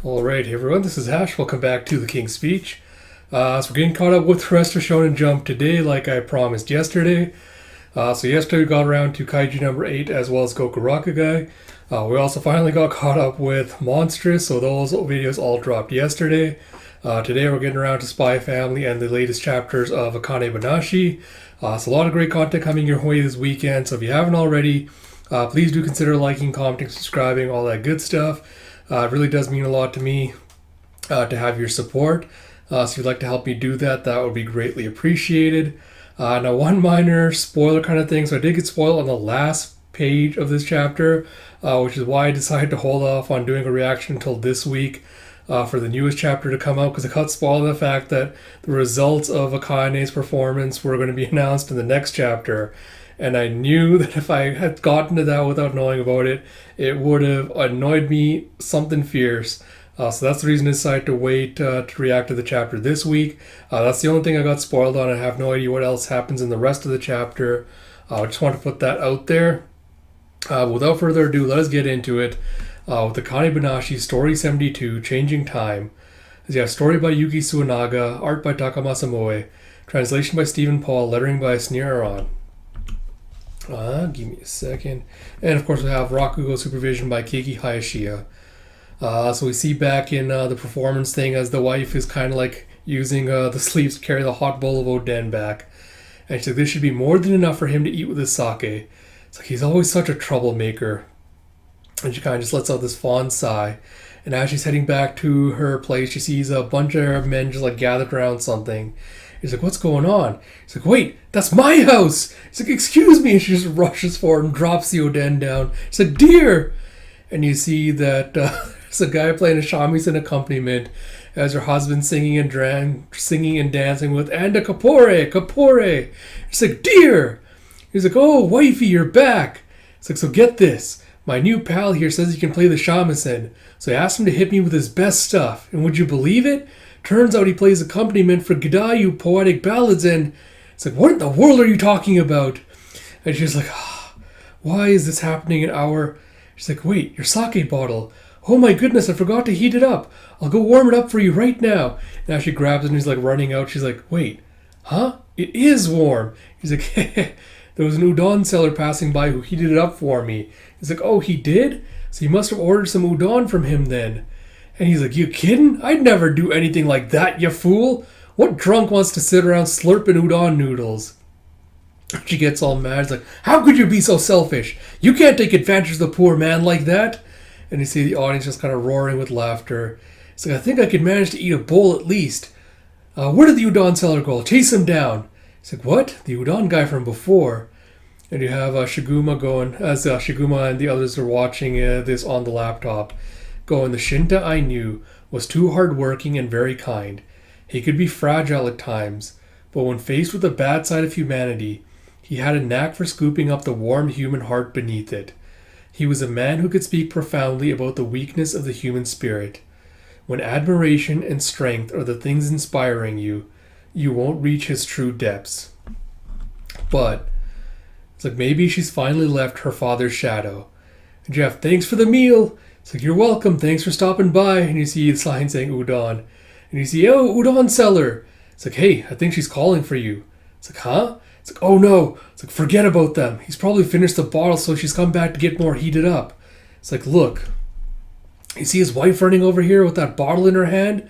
Alright, hey everyone, this is Hash. Welcome back to the King's Speech. So we're getting caught up with the rest of Shonen Jump today, like I promised yesterday. So yesterday we got around to Kaiju number 8 as well as Goku Rakugai. We also finally got caught up with Monstrous, so those videos all dropped yesterday. Today we're getting around to Spy Family and the latest chapters of Akane-Banashi. So a lot of great content coming your way this weekend, so if you haven't already, please do consider liking, commenting, subscribing, all that good stuff. It really does mean a lot to me to have your support. So if you'd like to help me do that, that would be greatly appreciated. Now, one minor spoiler kind of thing. So I did get spoiled on the last page of this chapter, which is why I decided to hold off on doing a reaction until this week for the newest chapter to come out, because I got spoiled on the fact that the results of Akane's performance were going to be announced in the next chapter. And I knew that if I had gotten to that without knowing about it, it would have annoyed me something fierce. So that's the reason I decided to wait to react to the chapter this week. That's the only thing I got spoiled on. I have no idea what else happens in the rest of the chapter. I just want to put that out there. Without further ado, let us get into it with Akane-Banashi, Story 72, Changing Time. You have story by Yuki Suenaga, art by Takamasa Moe, translation by Stephen Paul, lettering by Sneer Aron. Give me a second. And of course we have Rakugo supervision by Keiki Hayashiya. So we see back in the performance thing as the wife is kind of like using the sleeves to carry the hot bowl of Oden back. And she's like, this should be more than enough for him to eat with his sake. It's like, he's always such a troublemaker. And she kind of just lets out this fond sigh. And as she's heading back to her place, she sees a bunch of men just like gathered around something. He's like, what's going on? He's like, wait, that's my house! He's like, excuse me! And she just rushes forward and drops the Oden down. She's like, dear! And you see that there's a guy playing a shamisen accompaniment as her husband singing and dancing with, and a kapore! She's like, dear! He's like, oh, wifey, you're back! It's like, so get this. My new pal here says he can play the shamisen. So I asked him to hit me with his best stuff. And would you believe it? Turns out he plays accompaniment for Gidayu poetic ballads, and it's like, what in the world are you talking about? And she's like, why is this happening in our... She's like, wait, your sake bottle. Oh my goodness, I forgot to heat it up. I'll go warm it up for you right now. Now she grabs it and he's like running out. She's like, wait, huh? It is warm. He's like, there was an udon seller passing by who heated it up for me. He's like, oh, he did? So you must have ordered some udon from him then. And he's like, you kidding? I'd never do anything like that, you fool. What drunk wants to sit around slurping udon noodles? She gets all mad. She's like, how could you be so selfish? You can't take advantage of the poor man like that. And you see the audience just kind of roaring with laughter. It's like, I think I could manage to eat a bowl at least. Where did the udon seller go? Chase him down. He's like, what? The udon guy from before. And you have Shiguma going, as Shiguma and the others are watching this on the laptop, going, the Shinta I knew was too hardworking and very kind. He could be fragile at times, but when faced with the bad side of humanity, he had a knack for scooping up the warm human heart beneath it. He was a man who could speak profoundly about the weakness of the human spirit. When admiration and strength are the things inspiring you, you won't reach his true depths. But it's like, maybe she's finally left her father's shadow. And Jeff, thanks for the meal. It's like, you're welcome, thanks for stopping by. And you see the sign saying udon. And you see, oh, udon seller. It's like, hey, I think she's calling for you. It's like, huh? It's like, oh no. It's like, forget about them. He's probably finished the bottle, so she's come back to get more heated up. It's like, look. You see his wife running over here with that bottle in her hand?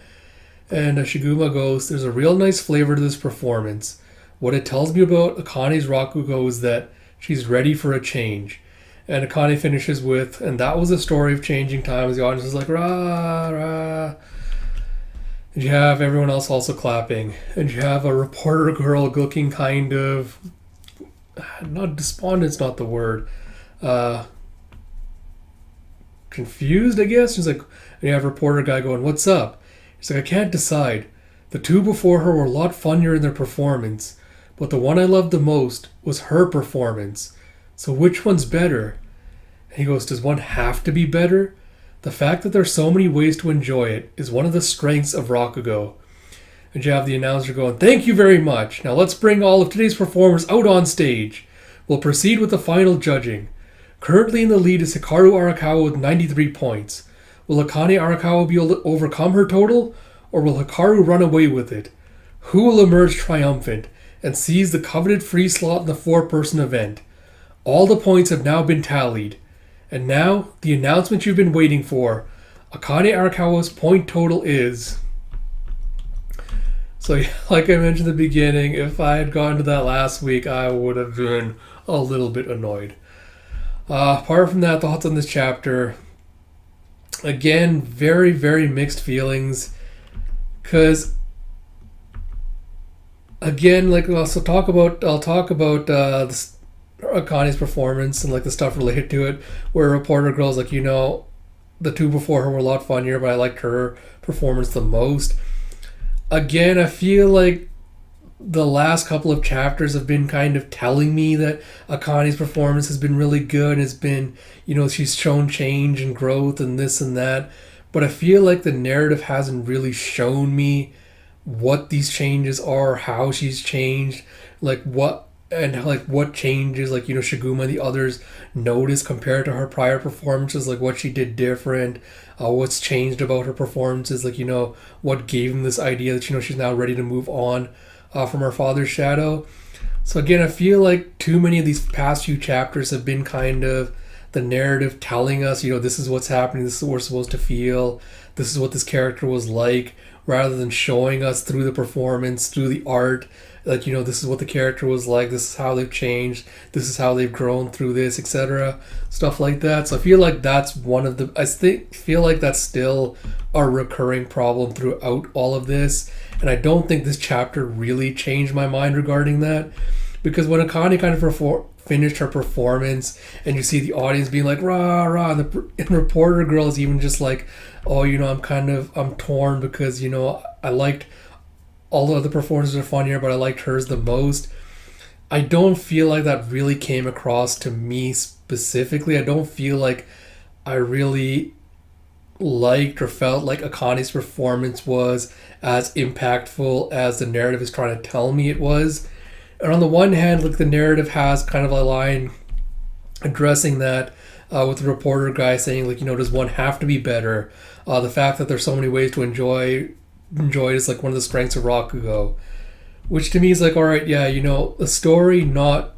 And Shiguma goes, there's a real nice flavor to this performance. What it tells me about Akane's Rakugo is that she's ready for a change. And Akane finishes with, and that was a story of changing times. The audience is like, rah, rah. And you have everyone else also clapping. And you have a reporter girl looking kind of, not despondent's not the word, confused, I guess. She's like, and you have a reporter guy going, what's up? He's like, I can't decide. The two before her were a lot funnier in their performance, but the one I loved the most was her performance. So which one's better? And he goes, does one have to be better? The fact that there's so many ways to enjoy it is one of the strengths of Rakugo. And you have the announcer going, thank you very much. Now let's bring all of today's performers out on stage. We'll proceed with the final judging. Currently in the lead is Hikaru Arakawa with 93 points. Will Akane Arakawa be able to overcome her total, or will Hikaru run away with it? Who will emerge triumphant and seize the coveted free slot in the four-person event? All the points have now been tallied. And now, the announcement you've been waiting for. Akane Arakawa's point total is... So, like I mentioned at the beginning, if I had gotten to that last week, I would have been a little bit annoyed. Apart from that, thoughts on this chapter. Again, very, very mixed feelings. Because, again, like I'll talk about Akane's performance and like the stuff related to it, where Reporter Girl's like, the two before her were a lot funnier, but I liked her performance the most. Again, I feel like the last couple of chapters have been kind of telling me that Akane's performance has been really good. It's been, she's shown change and growth and this and that. But I feel like the narrative hasn't really shown me what these changes are, how she's changed, what changes, Shiguma and the others noticed compared to her prior performances, like what she did different, what's changed about her performances, what gave him this idea that, she's now ready to move on from her father's shadow. So again, I feel like too many of these past few chapters have been kind of the narrative telling us, this is what's happening, this is what we're supposed to feel, this is what this character was like, rather than showing us through the performance, through the art, this is what the character was like, this is how they've changed, this is how they've grown through this, etc. Stuff like that. So I feel like that's feel like that's still a recurring problem throughout all of this. And I don't think this chapter really changed my mind regarding that. Because when Akane kind of finished her performance and you see the audience being like, rah, rah, and Reporter Girl is even just like, oh, I'm torn because, I liked all the other performances are funnier, but I liked hers the most. I don't feel like that really came across to me specifically. I don't feel like I really liked or felt like Akane's performance was as impactful as the narrative is trying to tell me it was. And on the one hand, the narrative has kind of a line addressing that with the reporter guy saying, does one have to be better? The fact that there's so many ways to enjoy it is one of the strengths of Rakugo. Which to me is all right, yeah, the story not,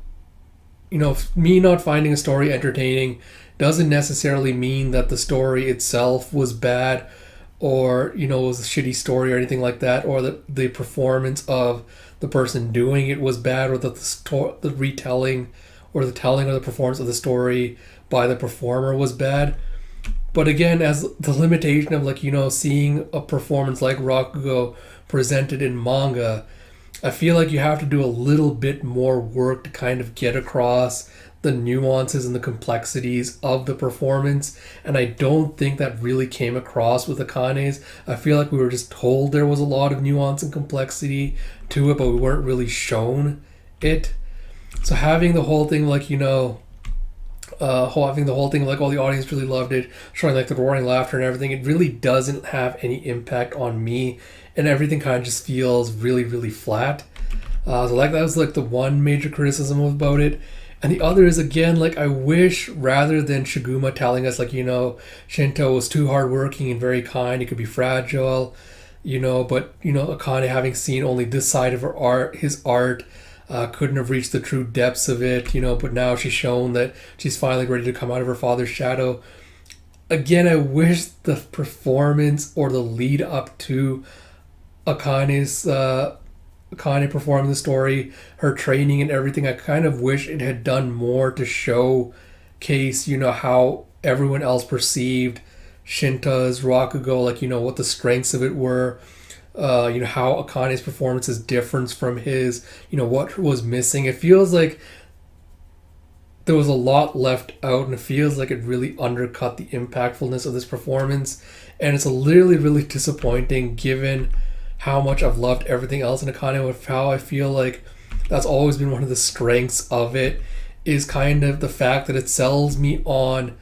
me not finding a story entertaining doesn't necessarily mean that the story itself was bad or, was a shitty story or anything like that, or that the performance of the person doing it was bad, or that the retelling or the telling of the performance of the story by the performer was bad. But again, as the limitation of seeing a performance like Rakugo presented in manga, I feel like you have to do a little bit more work to kind of get across the nuances and the complexities of the performance, and I don't think that really came across with Akane's. I feel like we were just told there was a lot of nuance and complexity to it, but we weren't really shown it. So having the whole thing all the audience really loved it, showing the roaring laughter and everything, it really doesn't have any impact on me, and everything kind of just feels really, really flat. So that was the one major criticism about it. And the other is, again, I wish, rather than Shiguma telling us, Shinto was too hardworking and very kind, he could be fragile, but, Akane, having seen only this side of his art, couldn't have reached the true depths of it, but now she's shown that she's finally ready to come out of her father's shadow. Again, I wish the performance or the lead up to Akane performing the story, her training and everything, I kind of wish it had done more to showcase, how everyone else perceived Shinta's Rakugo, what the strengths of it were, how Akane's performance is different from his, what was missing. It feels like there was a lot left out, and it feels like it really undercut the impactfulness of this performance, and it's really, really disappointing given how much I've loved everything else in Akane, with how I feel like that's always been one of the strengths of it, is kind of the fact that it sells me on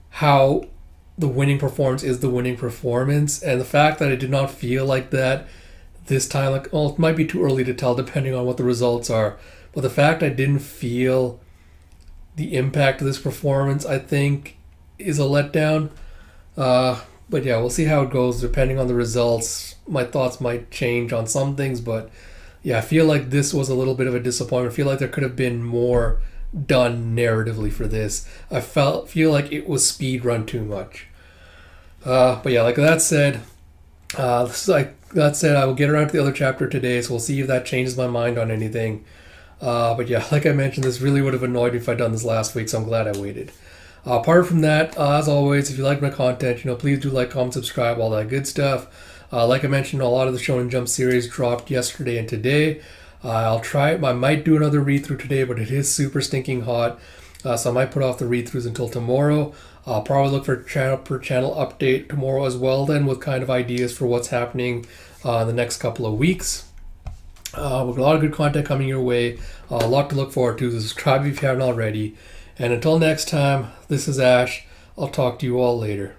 how the winning performance is the winning performance, and the fact that I did not feel like that this time, it might be too early to tell depending on what the results are, but the fact I didn't feel the impact of this performance, I think, is a letdown. But yeah, we'll see how it goes. Depending on the results, my thoughts might change on some things. But yeah, I feel like this was a little bit of a disappointment. I feel like there could have been more done narratively for this. Feel like it was speed run too much. But yeah, like that said, I will get around to the other chapter today, so we'll see if that changes my mind on anything. But yeah, like I mentioned, this really would have annoyed me if I'd done this last week, so I'm glad I waited. Apart from that, as always, if you like my content, please do like, comment, subscribe, all that good stuff. Like I mentioned, a lot of the Shonen Jump series dropped yesterday and today. I'll try it. I might do another read through today, but it is super stinking hot, so I might put off the read throughs until tomorrow. I'll probably look for a channel update tomorrow as well, then, with kind of ideas for what's happening in the next couple of weeks. We've got a lot of good content coming your way. A lot to look forward to. Subscribe if you haven't already. And until next time, this is Ash. I'll talk to you all later.